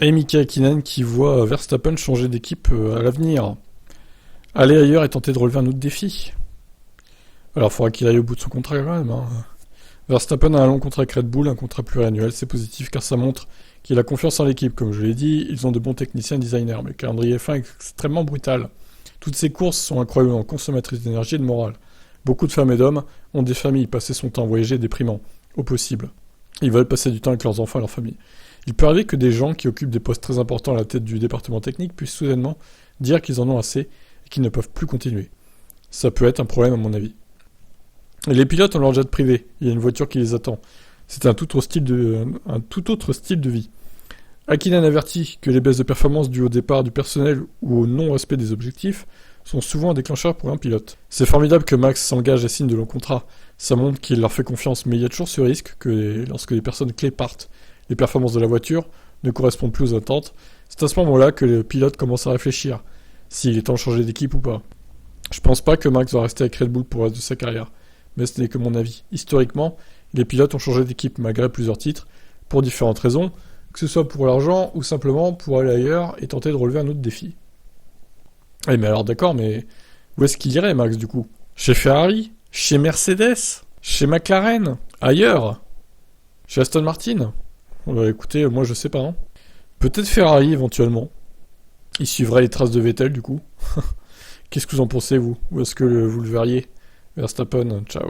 Et Mika Hakkinen qui voit Verstappen changer d'équipe à l'avenir. Aller ailleurs et tenter de relever un autre défi. Alors, il faudra qu'il aille au bout de son contrat quand même. Hein. Verstappen a un long contrat avec Red Bull, un contrat pluriannuel, c'est positif car ça montre qu'il a confiance en l'équipe. Comme je l'ai dit, ils ont de bons techniciens et designers, mais le calendrier F1 est extrêmement brutal. Toutes ces courses sont incroyablement consommatrices d'énergie et de morale. Beaucoup de femmes et d'hommes ont des familles, passer son temps à voyager est déprimant, au possible. Ils veulent passer du temps avec leurs enfants et leurs familles. Il peut arriver que des gens qui occupent des postes très importants à la tête du département technique puissent soudainement dire qu'ils en ont assez et qu'ils ne peuvent plus continuer. Ça peut être un problème à mon avis. Et les pilotes ont leur jet privé, il y a une voiture qui les attend. C'est un tout autre style de vie. Hakkinen avertit que les baisses de performance dues au départ du personnel ou au non-respect des objectifs sont souvent un déclencheur pour un pilote. C'est formidable que Max s'engage et signe de longs contrats. Ça montre qu'il leur fait confiance, mais il y a toujours ce risque que lorsque les personnes clés partent, les performances de la voiture ne correspondent plus aux attentes. C'est à ce moment-là que le pilote commence à réfléchir, s'il est temps de changer d'équipe ou pas. Je pense pas que Max va rester avec Red Bull pour le reste de sa carrière, mais ce n'est que mon avis. Historiquement, les pilotes ont changé d'équipe malgré plusieurs titres, pour différentes raisons, que ce soit pour l'argent ou simplement pour aller ailleurs et tenter de relever un autre défi. Eh mais alors d'accord, mais où est-ce qu'il irait Max du coup? Chez Ferrari? Chez Mercedes? Chez McLaren? Ailleurs? Chez Aston Martin? Écoutez, moi je sais pas. Hein. Peut-être Ferrari éventuellement. Il suivrait les traces de Vettel du coup. Qu'est-ce que vous en pensez vous? Où est-ce que vous le verriez? Verstappen, ciao.